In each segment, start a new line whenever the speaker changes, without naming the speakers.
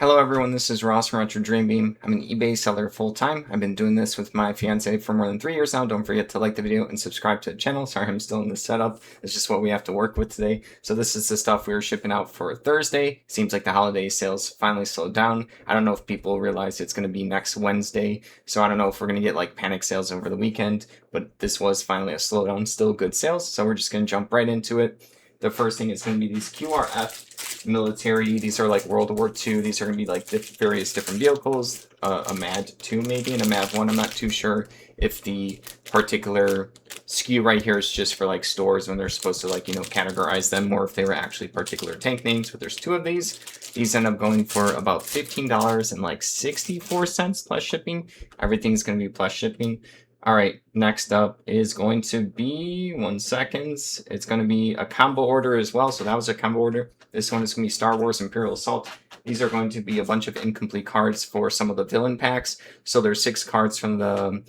Hello everyone, this is Ross from retrodreambeam. I'm an eBay seller full-time. I've been doing this with my fiance for more than 3 years now. Don't forget to like the video and subscribe to the channel. Sorry I'm still in the setup. It's just what we have to work with today. So this is the stuff we were shipping out for Thursday. Seems like the holiday sales finally slowed down. I don't know if people realize it's going to be next Wednesday. So I don't know if we're going to get like panic sales over the weekend. But this was finally a slowdown. Still good sales. So we're just going to jump right into it. The first thing is going to be these QRF military. These are like World War II. These are going to be like various different vehicles. A MAD 2 maybe and a MAD 1. I'm not too sure if the particular SKU right here is just for like stores when they're supposed to like, categorize them, or if they were actually particular tank names. But there's two of these. These end up going for about $15 and like 64 cents plus shipping. Everything's going to be plus shipping. All right, next up is going to be, 1 second, it's going to be a combo order as well. So that was a combo order. This one is going to be Star Wars Imperial Assault. These are going to be a bunch of incomplete cards for some of the villain packs. So there's 6 cards from the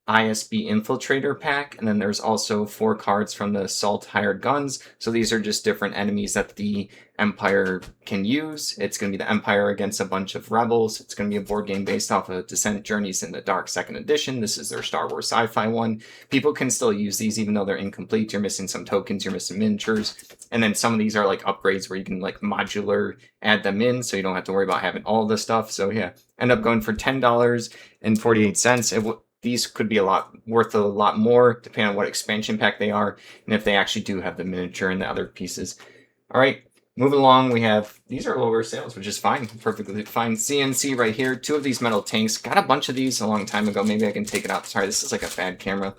ISB Infiltrator pack, and then there's also 4 cards from the Assault Hired Guns. So these are just different enemies that the Empire can use. It's going to be the Empire against a bunch of rebels. It's going to be a board game based off of Descent Journeys in the Dark 2nd Edition. This is their Star Wars sci-fi one. People can still use these even though they're incomplete. You're missing some tokens, you're missing miniatures. And then some of these are like upgrades where you can like modular add them in, so you don't have to worry about having all the stuff. So yeah, end up going for $10.48. These could be worth a lot more depending on what expansion pack they are and if they actually do have the miniature and the other pieces. All right, moving along, we have, these are lower sales, which is fine, perfectly fine. CNC right here, 2 of these metal tanks. Got a bunch of these a long time ago. Maybe I can take it out. Sorry, this is like a bad camera.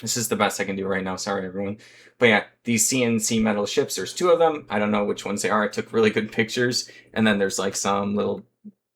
This is the best I can do right now. Sorry, everyone. But yeah, these CNC metal ships, there's 2 of them. I don't know which ones they are. I took really good pictures. And then there's like some little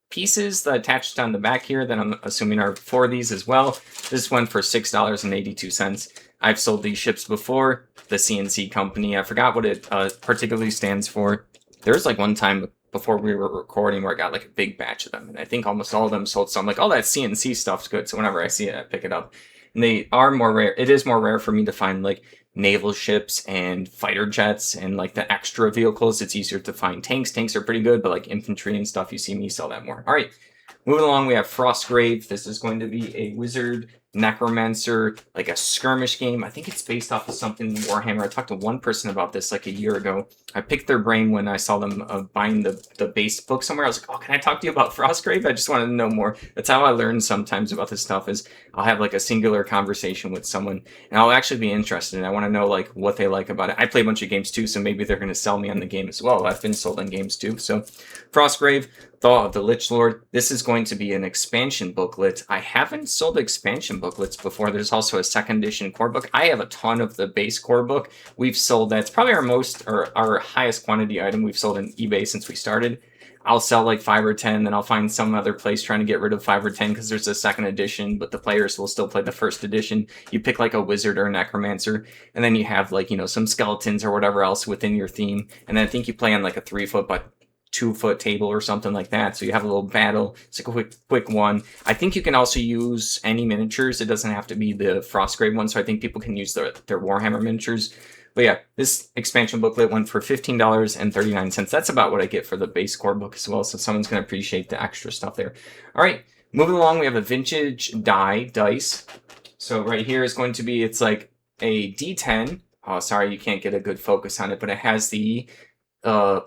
pieces that attached on the back here that I'm assuming are for these as well. This went for $6.82. I've sold these ships before. The CNC company, I forgot what it particularly stands for. There's like one time before we were recording where I got like a big batch of them, and I think almost all of them sold. So I'm like, oh, that CNC stuff's good. So whenever I see it, I pick it up. And they are more rare. It is more rare for me to find like naval ships and fighter jets and like the extra vehicles. It's easier to find tanks. Tanks are pretty good, but like infantry and stuff, you see me sell that more. All right, moving along, we have Frostgrave. This is going to be a wizard necromancer, like a skirmish game. I think it's based off of something Warhammer. I talked to one person about this like a year ago. I picked their brain when I saw them buying the base book somewhere. I was like, oh, can I talk to you about Frostgrave? I just wanted to know more. That's how I learn sometimes about this stuff, is I'll have like a singular conversation with someone and I'll actually be interested, and I want to know like what they like about it. I play a bunch of games too, so maybe they're going to sell me on the game as well. I've been sold on games too. So Frostgrave, Thaw of the Lich Lord. This is going to be an expansion booklet. I haven't sold expansion booklets before. There's also a 2nd edition core book. I have a ton of the base core book. We've sold that. It's probably our highest quantity item we've sold on eBay since we started. I'll sell like 5 or 10, then I'll find some other place trying to get rid of 5 or 10 because there's a 2nd edition, but the players will still play the 1st edition. You pick like a wizard or a necromancer, and then you have like, some skeletons or whatever else within your theme. And then I think you play on like a 3-foot by 2-foot table or something like that. So you have a little battle. It's like a quick one. I think you can also use any miniatures. It doesn't have to be the Frostgrave one. So I think people can use their Warhammer miniatures. But yeah, this expansion booklet went for $15.39. That's about what I get for the base core book as well. So someone's going to appreciate the extra stuff there. All right, moving along, we have a vintage dice. So right here is going to be, it's like a D10. Oh, sorry, you can't get a good focus on it, but it has the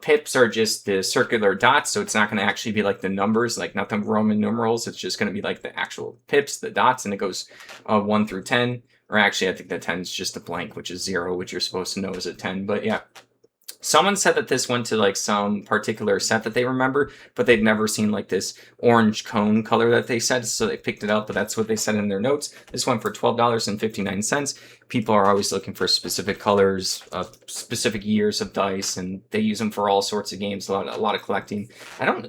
pips are just the circular dots, so it's not going to actually be like the numbers, like not the Roman numerals. It's just going to be like the actual pips, the dots, and it goes 1 through 10. Or actually, I think the 10 is just a blank, which is 0, which you're supposed to know is a 10. But yeah, someone said that this went to like some particular set that they remember, but they'd never seen like this orange cone color that they said, so they picked it up, but that's what they said in their notes. This went for $12.59. People are always looking for specific colors, specific years of dice, and they use them for all sorts of games. A lot of collecting.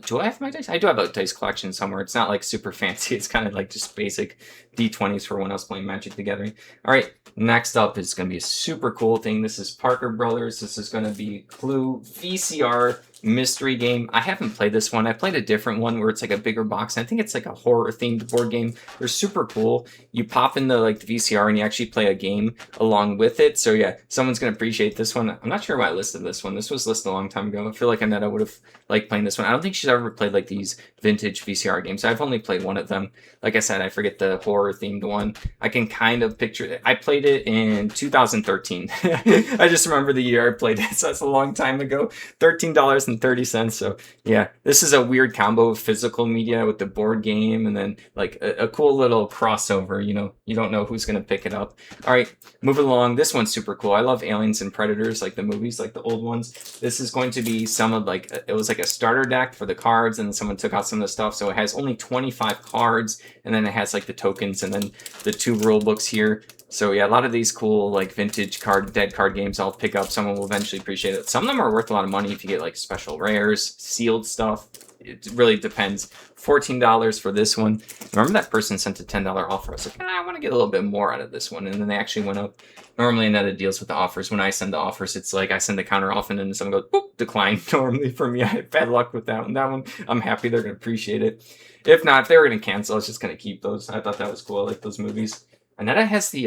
Do I have my dice? I do have a dice collection somewhere. It's not like super fancy. It's kind of like just basic D20s for when I was playing Magic the Gathering. All right, next up is going to be a super cool thing. This is Parker Brothers. This is going to be Clue VCR mystery game. I haven't played this one. I played a different one where it's like a bigger box. I think it's like a horror themed board game. They're super cool. You pop in the like the VCR and you actually play a game along with it. So yeah, someone's gonna appreciate this one. I'm not sure why I listed this one. This was listed a long time ago. I feel like Annetta would have liked playing this one. I don't think she's ever played like these vintage VCR games. I've only played one of them. Like I said, I forget the horror themed one. I can kind of picture it. I played it in 2013. I just remember the year I played it, so that's a long time ago. $13.30. So yeah, this is a weird combo of physical media with the board game and then like a cool little crossover. You know, you don't know who's gonna pick it up. All right, moving along. This one's super cool. I love Aliens and Predators, like the movies, like the old ones. This is going to be some of like, it was like a starter deck for the cards, and then someone took out some of the stuff. So it has only 25 cards, and then it has like the tokens and then the 2 rule books here. So yeah, a lot of these cool like vintage dead card games I'll pick up. Someone will eventually appreciate it. Some of them are worth a lot of money if you get like special rares, sealed stuff. It really depends. $14 for this one. Remember that person sent a $10 offer. I was like, I want to get a little bit more out of this one. And then they actually went up. Normally Annetta deals with the offers. When I send the offers, it's like I send the counter off and then someone goes, boop, decline. Normally for me, I had bad luck with that one. That one, I'm happy they're going to appreciate it. If not, if they were going to cancel, I was just going to keep those. I thought that was cool. I like those movies. Annetta has the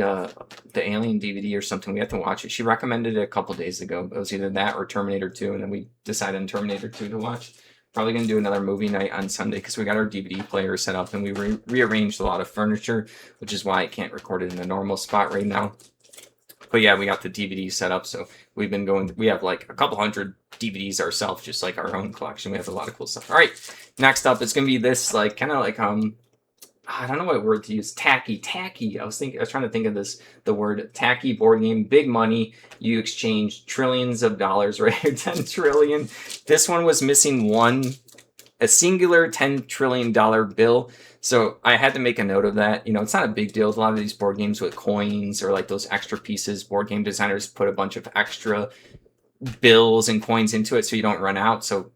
Alien DVD or something. We have to watch it. She recommended it a couple days ago. It was either that or Terminator 2, and then we decided on Terminator 2 to watch. Probably going to do another movie night on Sunday because we got our DVD player set up and we rearranged a lot of furniture, which is why I can't record it in a normal spot right now. But yeah, we got the DVD set up, so we've been going. We have like a couple hundred DVDs ourselves, just like our own collection. We have a lot of cool stuff. All right, next up, it's going to be this like kind of like I don't know what word to use. Tacky. I was trying to think of the word tacky board game. Big money. You exchange trillions of dollars, right? 10 trillion. This one was missing a singular $10 trillion bill. So I had to make a note of that. You know, it's not a big deal. A lot of these board games with coins or like those extra pieces, board game designers put a bunch of extra bills and coins into it so you don't run out. So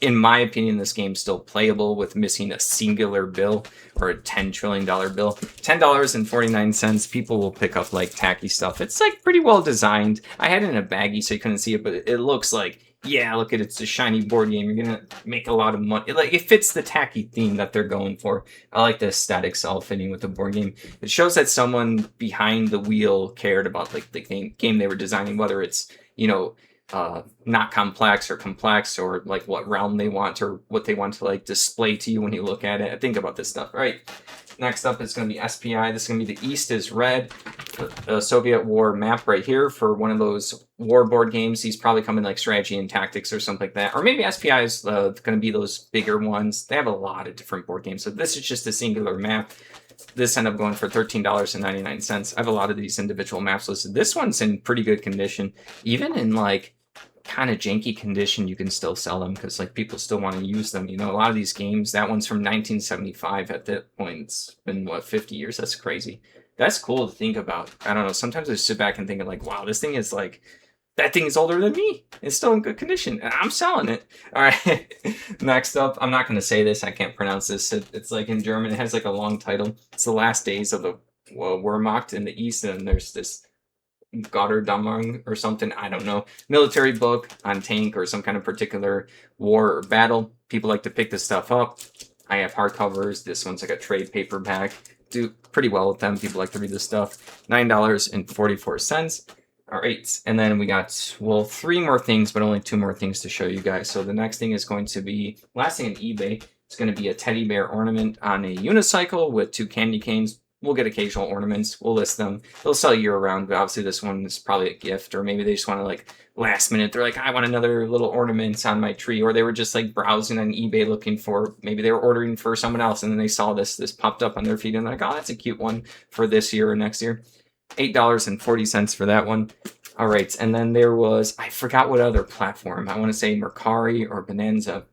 in my opinion, this game's still playable with missing a singular bill or a $10 trillion bill. $10.49. People will pick up like tacky stuff. It's like pretty well designed. I had it in a baggie so you couldn't see it, but it looks like, yeah, look at it, it's a shiny board game. You're gonna make a lot of money. It fits the tacky theme that they're going for. I like the aesthetics all fitting with the board game. It shows that someone behind the wheel cared about like the game they were designing, whether it's, you know, not complex or like what realm they want or what they want to like display to you when you look at it. I think about this stuff. All right, next up is going to be SPI. This is going to be the East is Red, the Soviet War map right here for one of those war board games. These probably come in like strategy and tactics or something like that, or maybe SPI is going to be those bigger ones. They have a lot of different board games, so this is just a singular map. This ended up going for $13.99. I have a lot of these individual maps listed. This one's in pretty good condition. Even in like kind of janky condition, you can still sell them because like people still want to use them. You know, a lot of these games, that one's from 1975 at that point. It's been, what, 50 years? That's crazy. That's cool to think about. I don't know. Sometimes I sit back and think of like, wow, this thing is like, that thing is older than me. It's still in good condition. And I'm selling it. All right. Next up, I'm not going to say this. I can't pronounce this. It's like in German. It has like a long title. It's the last days of the Wehrmacht in the East. And there's this Gotterdammerung or something. I don't know. Military book on tank or some kind of particular war or battle. People like to pick this stuff up. I have hardcovers. This one's like a trade paperback. Do pretty well with them. People like to read this stuff. $9.44. All right, and then we got, well, 3 more things, but only 2 more things to show you guys. So the next thing is going to be, last thing on eBay, it's going to be a teddy bear ornament on a unicycle with 2 candy canes. We'll get occasional ornaments. We'll list them. They'll sell year-round, but obviously this one is probably a gift, or maybe they just want to, like, last minute, they're like, I want another little ornament on my tree, or they were just, like, browsing on eBay looking for, maybe they were ordering for someone else, and then they saw this popped up on their feed, and they're like, oh, that's a cute one for this year or next year. $8.40 for that one. All right, and then there was, I forgot what other platform. I want to say Mercari or Bonanza.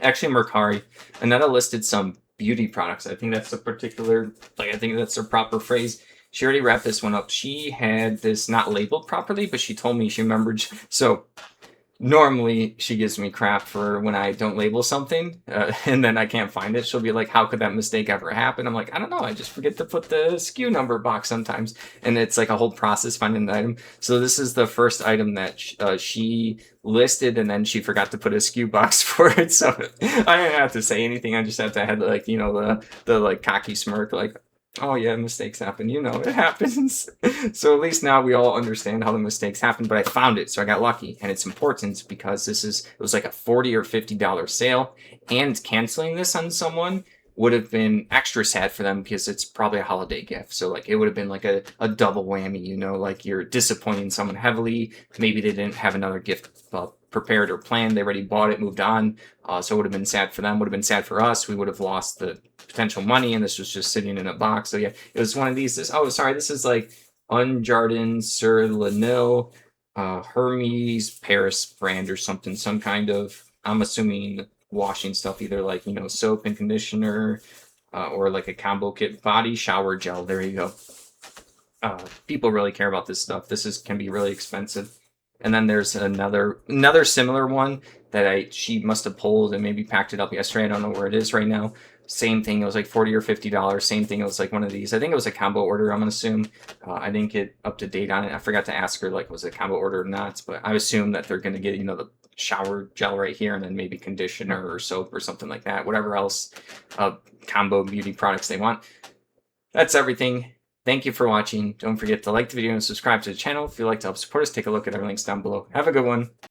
Actually, Mercari. Annetta listed some beauty products. I think that's a particular, like, I think that's a proper phrase. She already wrapped this one up. She had this not labeled properly, but she told me she remembered. So normally she gives me crap for when I don't label something, and then I can't find it. She'll be like, how could that mistake ever happen? I'm like, I don't know, I just forget to put the SKU number box sometimes, and it's like a whole process finding the item. So this is the first item that she listed, and then she forgot to put a SKU box for it, so I didn't have to say anything. I just had to have, like, you know, the like cocky smirk, like, oh yeah, mistakes happen. You know, it happens. So at least now we all understand how the mistakes happen. But I found it, so I got lucky, and it's important because it was like a $40 or $50 sale, and canceling this on someone would have been extra sad for them because it's probably a holiday gift. So like it would have been like a double whammy, you know, like you're disappointing someone heavily. Maybe they didn't have another gift prepared or planned. They already bought it, moved on. So it would have been sad for them, would have been sad for us. We would have lost the potential money, and this was just sitting in a box. So yeah, it was one of these. This is like Unjardin sur Lanil, Hermes Paris brand or something, some kind of, I'm assuming, washing stuff, either like, you know, soap and conditioner, or like a combo kit, body shower gel. There you go. People really care about this stuff. Can be really expensive. And then there's another similar one that she must have pulled and maybe packed it up yesterday. I don't know where it is right now. Same thing. It was like $40 or $50. Same thing. It was like one of these. I think it was a combo order, I'm gonna assume. I didn't get up to date on it. I forgot to ask her, like, was it a combo order or not. But I assume that they're gonna get, you know, the shower gel right here, and then maybe conditioner or soap or something like that. Whatever else combo beauty products they want. That's everything. Thank you for watching. Don't forget to like the video and subscribe to the channel. If you'd like to help support us, take a look at our links down below. Have a good one.